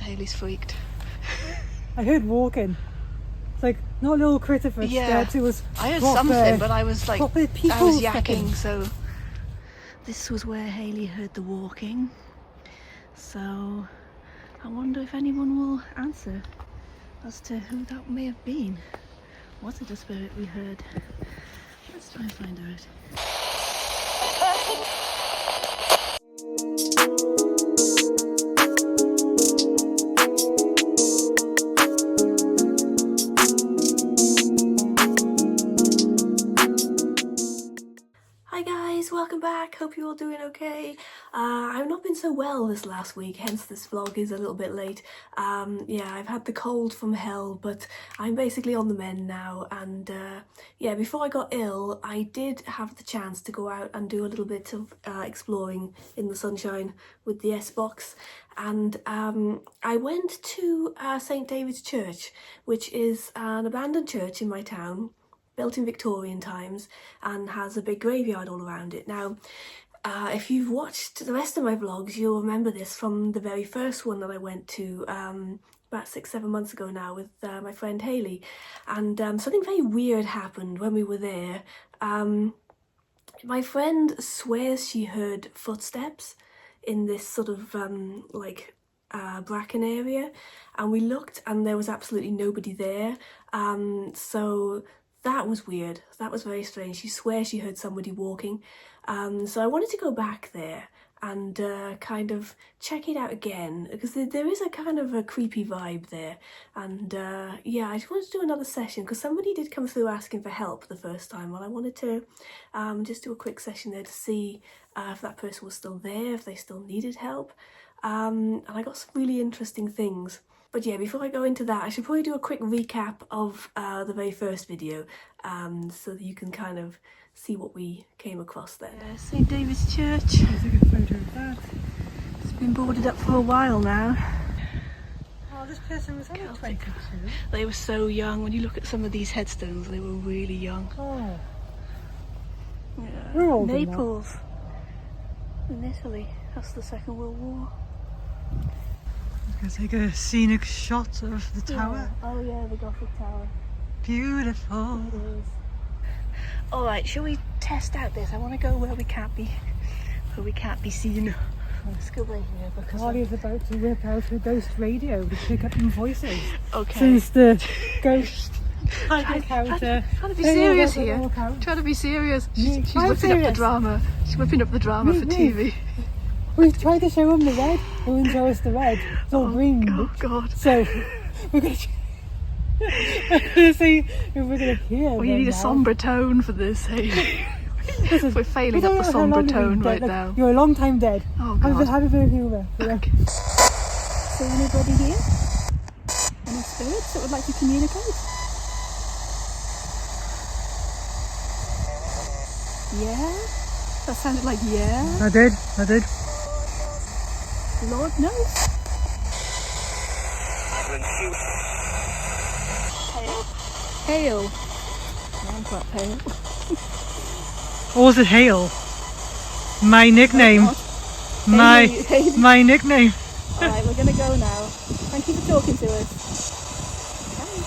Hayley's freaked. I heard walking. It's like not a little critter for scared. It was I heard proper, something, but I was like, proper people I was yakking, stepping. so this was where Hayley heard the walking. So I wonder if anyone will answer as to who that may have been. Was it a spirit we heard? Let's try and find out. Hi guys, welcome back. Hope you're all doing okay. I've not been so well this last week, hence this vlog is a little bit late. Yeah, I've had the cold from hell, but I'm basically on the mend now. And yeah, before I got ill, I did have the chance to go out and do a little bit of exploring in the sunshine with the SBox. And I went to St David's Church, which is an abandoned church in my town, built in Victorian times, and has a big graveyard all around it. Now, if you've watched the rest of my vlogs, you'll remember this from the very first one that I went to about 6-7 months ago now with my friend Hayley. And something very weird happened when we were there. My friend swears she heard footsteps in this sort of bracken area, and we looked and there was absolutely nobody there. So that was weird. That was very strange. She swears she heard somebody walking. So I wanted to go back there and kind of check it out again, because there is a kind of a creepy vibe there. And yeah, I just wanted to do another session because somebody did come through asking for help the first time, and I wanted to just do a quick session there to see if that person was still there, if they still needed help. And I got some really interesting things. But yeah, before I go into that, I should probably do a quick recap of the very first video, so that you can kind of see what we came across there. St David's Church. There's a good photo of that. It's been boarded up for a while now. Oh, this person was only 22. They were so young. When you look at some of these headstones, they were really young. Oh. Yeah. We're older now. Naples, in Italy. That's the Second World War. I'm going to take a scenic shot of the tower. Yeah. Oh yeah, the Gothic Tower. Beautiful. It is. Alright, shall we test out this? I want to go where we can't be seen. Let's go right here because Carly's about to whip out her ghost radio to pick up some voices. Okay. Since the ghost encounter. Trying to be serious here. Trying to be serious. She's whipping up the drama. She's whipping up the drama for TV. We've tried to show him the red. He wouldn't show us the red. It's all green. Oh God. So we're going to see if we're going to hear. We need a sombre tone for this, hey. We're failing up the sombre tone right now. You're a long time dead. Oh God. Have a bit of humour. Okay. So anybody here? Any spirits that would like to communicate? Yeah? That sounded like yeah. I did. Lord knows. Hail. No, I'm quite pale. Or was it Hale? My nickname. Hayley. My nickname. Alright, we're gonna go now. Thank you for talking to us. Bye.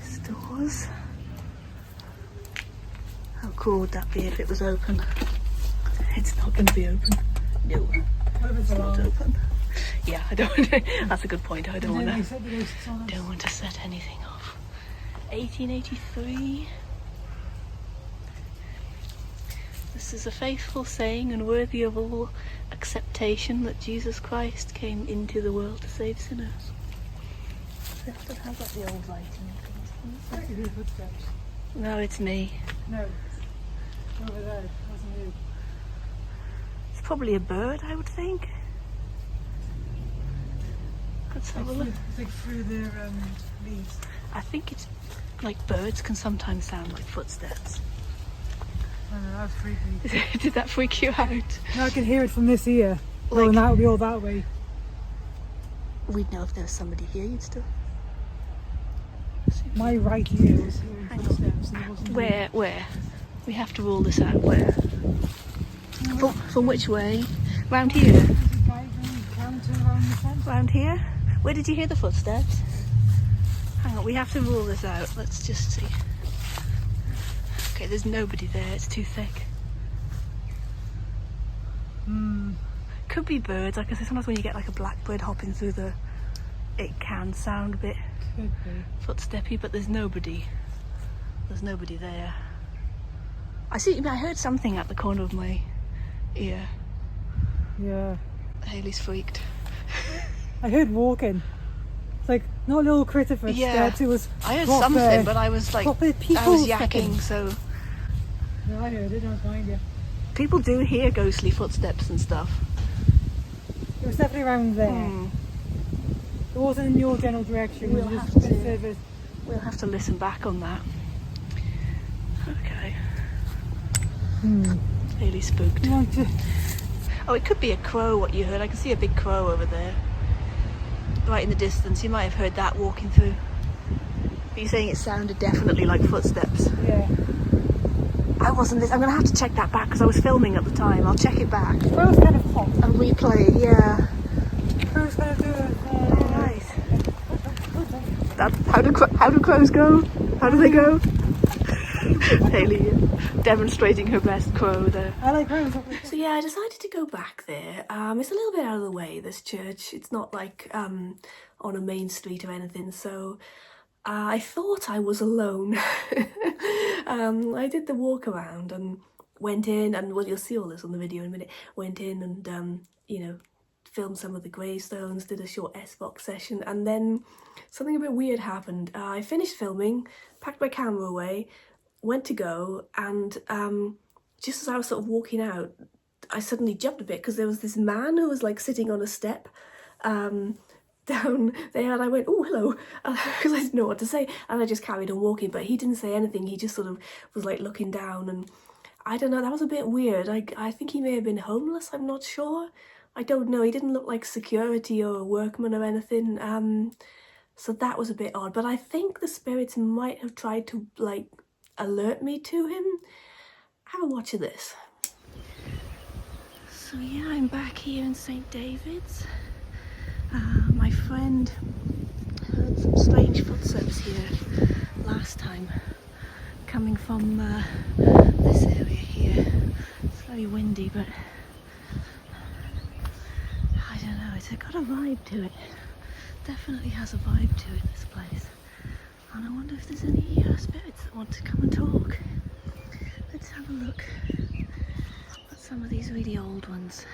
These doors. How cool would that be if it was open? It's not going to be open. No, it's not open. Yeah, I don't. That's a good point. I don't want to set anything off. 1883. This is a faithful saying and worthy of all acceptation that Jesus Christ came into the world to save sinners. So it doesn't have like the old writing. No, it's me. No, over there. It wasn't you. It's probably a bird, I would think. Let's have a look. It's like through their leaves. I think it's like birds can sometimes sound like footsteps. I know, that was freaky. Did that freak you out? No, I can hear it from this ear. Like, and that would be all that way. We'd know if there was somebody here, you'd still. My right ear was hearing footsteps and it wasn't. Where? We have to rule this out. Where? From which way? Round here? Round here? Where did you hear the footsteps? Hang on, we have to rule this out. Let's just see. Okay, there's nobody there. It's too thick. Could be birds. Like I say, sometimes when you get like a blackbird hopping through it can sound a bit footsteppy, but there's nobody. There's nobody there. I heard something at the corner of my ear. Yeah. Hayley's freaked. I heard walking. It's like not a little critter footsteps. It was. I heard something, but I was like, I was yakking, so. No, I heard it. I was behind you. People do hear ghostly footsteps and stuff. It was definitely around there. It wasn't in your general direction. We'll have to listen back on that. Okay. Really spooked. Oh, it could be a crow, what you heard. I can see a big crow over there. Right in the distance. You might have heard that walking through. But you're saying it sounded definitely like footsteps. Yeah. I'm going to have to check that back because I was filming at the time. I'll check it back. The crow's kind of hot. And replay, yeah. The crow's going to do it. How do crows go? How do they go? Hayley demonstrating her best crow there. I like crows. So yeah, I decided to go back there. It's a little bit out of the way, this church. It's not like on a main street or anything, so I thought I was alone. I did the walk around and went in, and well, you'll see all this on the video in a minute. Went in and filmed some of the gravestones, did a short SBox session, and then something a bit weird happened. I finished filming, packed my camera away, went to go, and just as I was sort of walking out, I suddenly jumped a bit because there was this man who was like sitting on a step down there, and I went, oh, hello, because I didn't know what to say, and I just carried on walking, but he didn't say anything. He just sort of was like looking down, and I don't know, that was a bit weird. I think he may have been homeless, I'm not sure. I don't know, he didn't look like security or a workman or anything, so that was a bit odd, but I think the spirits might have tried to like alert me to him. Have a watch of this. So yeah, I'm back here in St. David's. My friend heard some strange footsteps here last time, coming from this area here. It's very windy, but I don't know, it's got a vibe to it. Definitely has a vibe to it, this place. And I wonder if there's any spirits that want to come and talk. Let's have a look at some of these really old ones.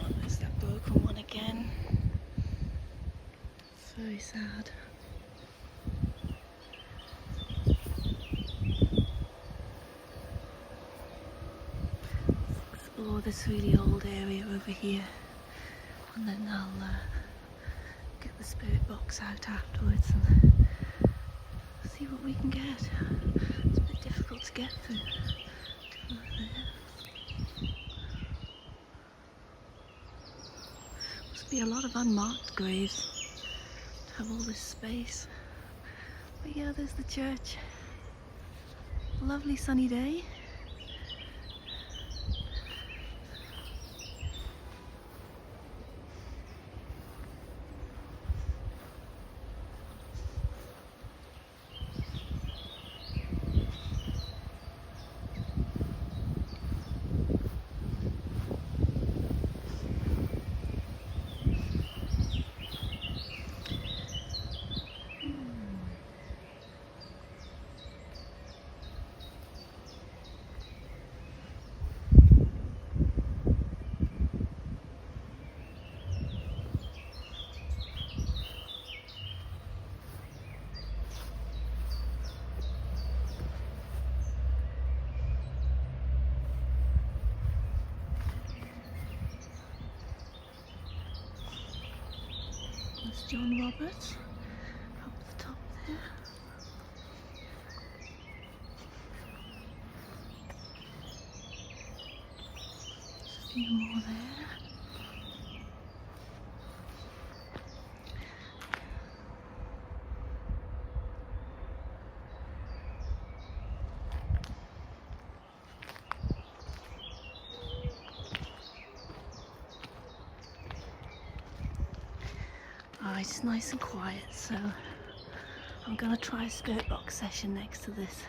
Oh, there's that broken one again. It's very sad. Explore this really old area over here, and then I'll get the spirit box out afterwards and see what we can get. It's a bit difficult to get through. Over there. Must be a lot of unmarked graves to have all this space. But yeah, there's the church. Lovely sunny day. There's John Roberts up the top there. There's a few more there. It's nice and quiet, so I'm gonna try a spirit box session next to this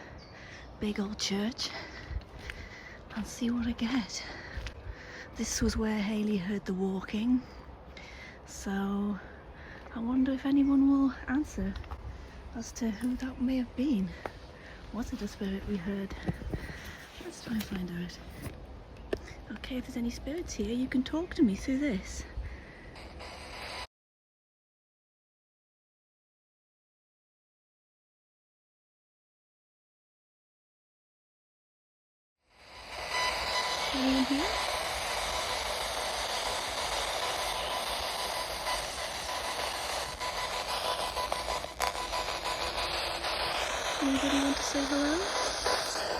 big old church and see what I get. This was where Hayley heard the walking, so I wonder if anyone will answer as to who that may have been. Was it a spirit we heard? Let's try and find out. Okay, if there's any spirits here, you can talk to me through this. Anyone here? Anybody want to say hello?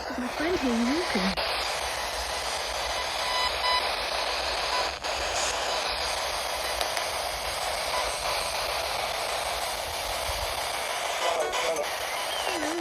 There's my friend here walking. Hello.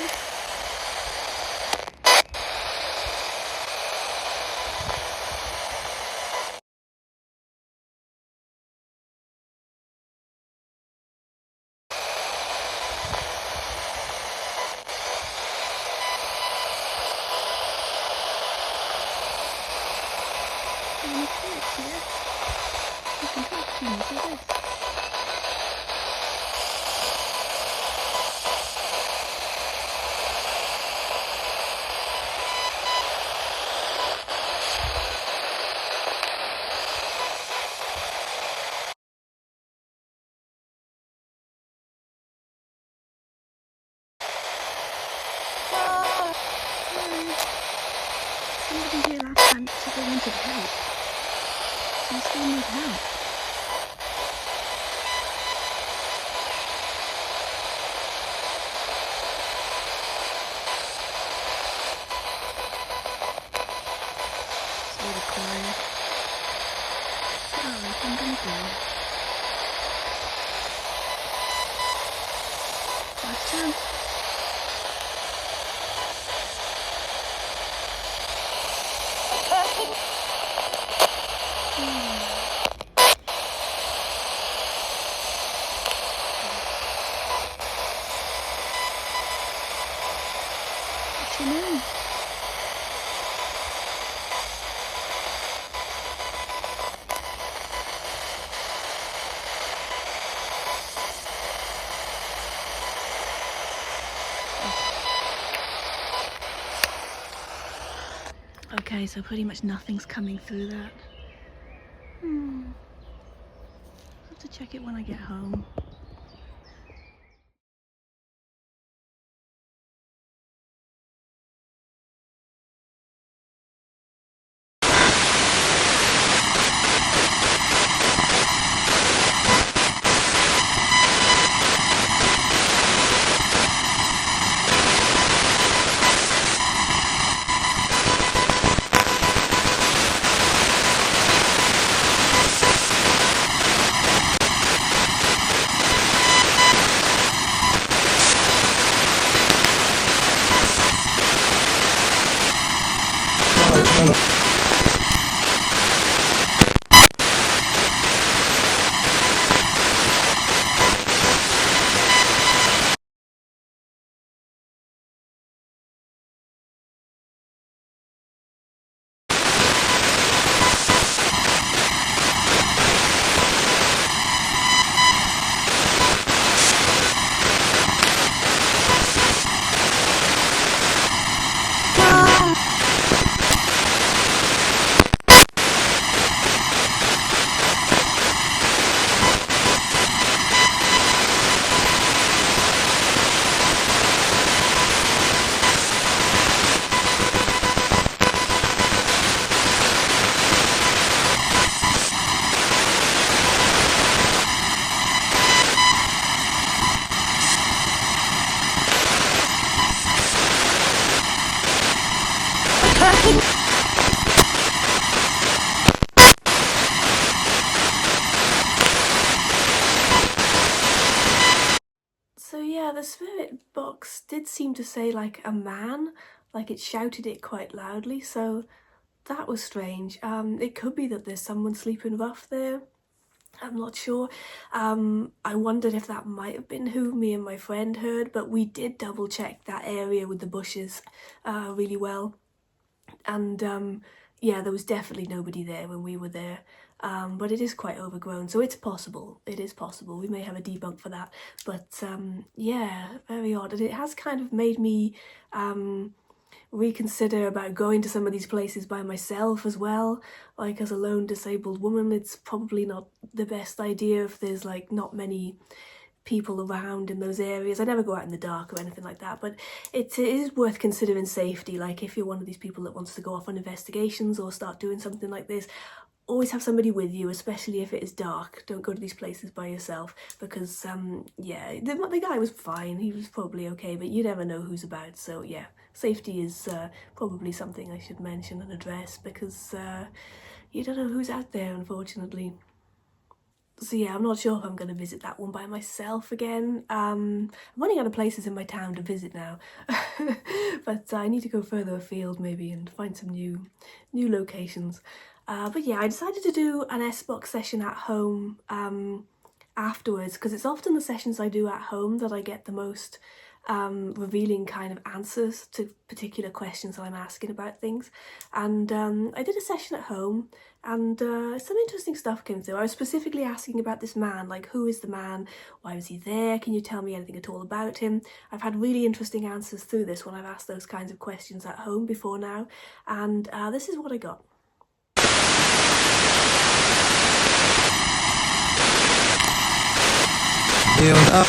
Any spirits here? You can talk to me through this. Somebody here last time said they wanted help. Do you still need help? It's really quiet. Alright, I'm gonna go. Last chance. What's your name? Okay, so pretty much nothing's coming through that. I'll have to check it when I get home. So yeah, the spirit box did seem to say like a man, like it shouted it quite loudly, so that was strange. It could be that there's someone sleeping rough there. I'm not sure. I wondered if that might have been who me and my friend heard, but we did double check that area with the bushes really well. And yeah, there was definitely nobody there when we were there. But it is quite overgrown, so it's possible. It is possible. We may have a debunk for that. But yeah, very odd. And it has kind of made me reconsider about going to some of these places by myself as well. Like, as a lone disabled woman, it's probably not the best idea if there's like not many people around in those areas. I never go out in the dark or anything like that, but it is worth considering safety. Like, if you're one of these people that wants to go off on investigations or start doing something like this, always have somebody with you, especially if it is dark. Don't go to these places by yourself, because yeah, the guy was fine, he was probably okay, but you never know who's about. So yeah, safety is probably something I should mention and address, because you don't know who's out there, unfortunately. So yeah, I'm not sure if I'm going to visit that one by myself again. I'm running out of places in my town to visit now, but I need to go further afield maybe and find some new locations. But yeah, I decided to do an SBox session at home afterwards, because it's often the sessions I do at home that I get the most revealing kind of answers to particular questions that I'm asking about things. And I did a session at home, and some interesting stuff came through. I was specifically asking about this man, like, who is the man? Why was he there? Can you tell me anything at all about him? I've had really interesting answers through this when I've asked those kinds of questions at home before now, and this is what I got. Build up.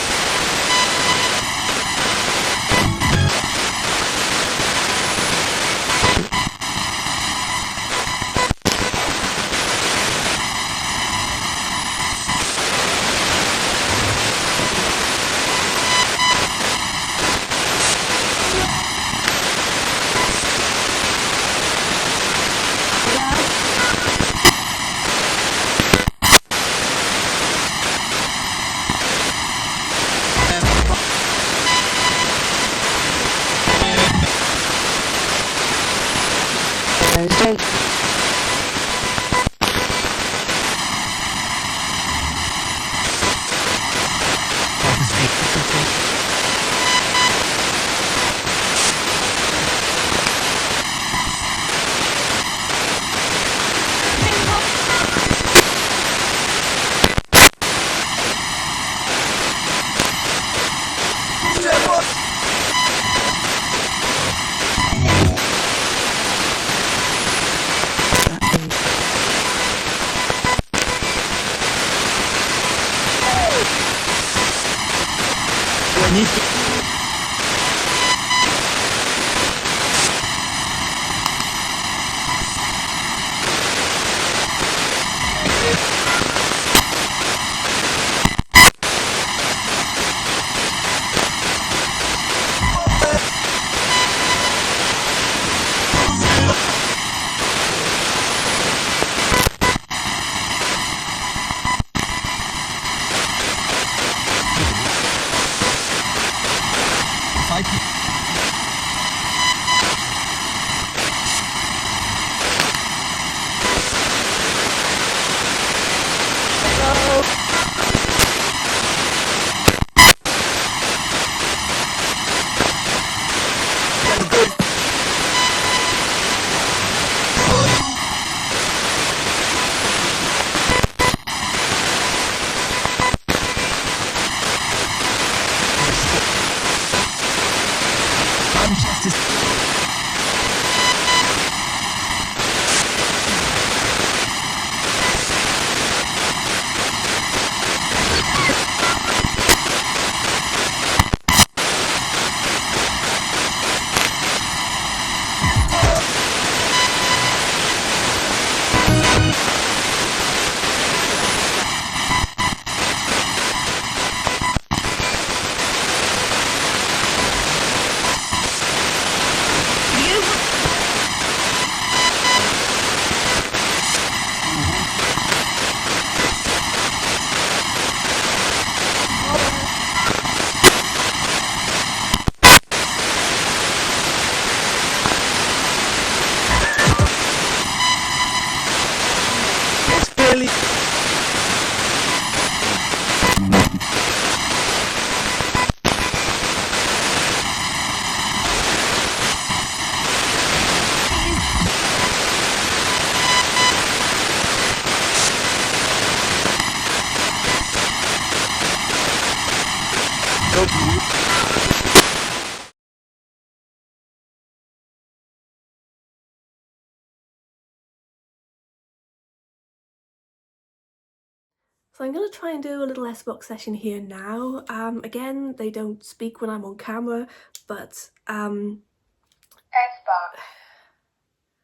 So I'm going to try and do a little SBox session here now. Again, they don't speak when I'm on camera, but SBox.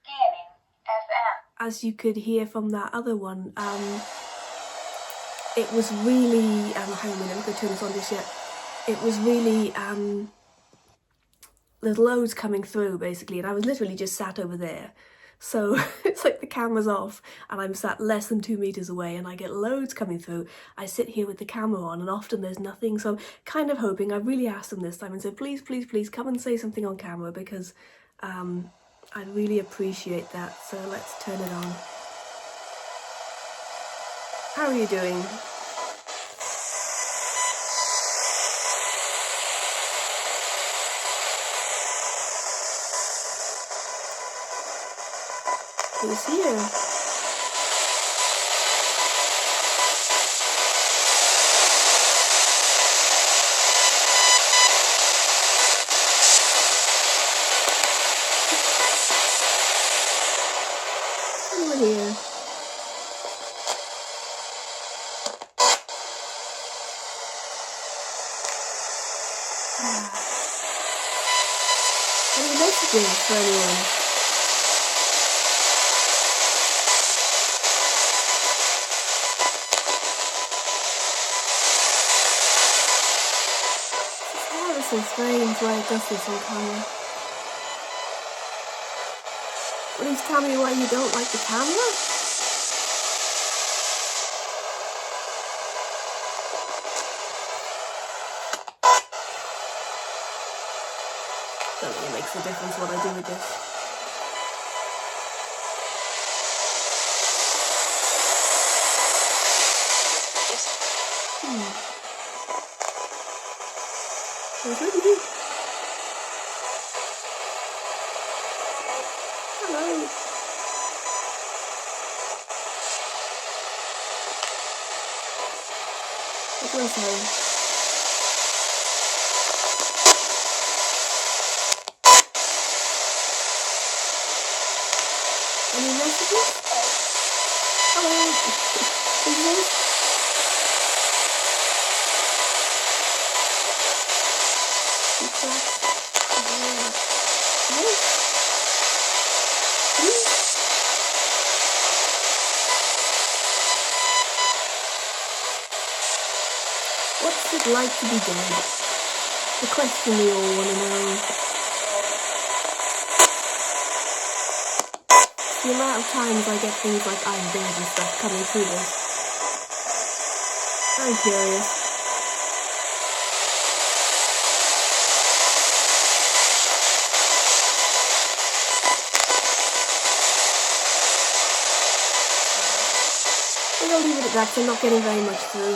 Scanning FM. As you could hear from that other one, it was really, hang on a minute, I'm going to turn this on just yet. It was really, there's loads coming through basically, and I was literally just sat over there. So it's like the camera's off and I'm sat less than 2 meters away and I get loads coming through. I sit here with the camera on and often there's nothing, so I'm kind of hoping. I really asked them this time and said, please, please, please come and say something on camera, because I'd really appreciate that. So let's turn it on. How are you doing? Who's here? Anyone here? Any messages for anyone? So strange why it does this on camera. Please tell me why you don't like the camera? Don't think it makes a difference what I do with this. Who's with me? Hello. What do I say? Any messages? Hello. Who's this? What's it like to be dead? The question we all want to know. The amount of times I get things like I'm dead and stuff coming through this. I'm curious. I'll leave it at that, so I'm not getting very much through.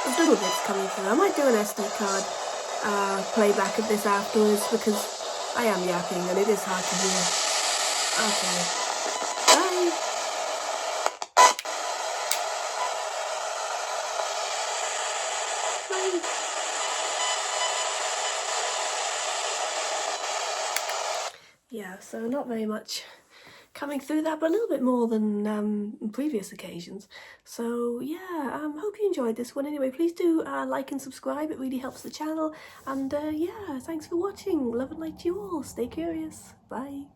There's little bits coming through. I might do an SD card playback of this afterwards, because I am yapping and it is hard to hear. Okay. Bye! Bye! Yeah, so not very much coming through that, but a little bit more than previous occasions. So yeah, hope you enjoyed this one. Anyway, please do like and subscribe, it really helps the channel. And yeah, thanks for watching. Love and light to you all. Stay curious. Bye.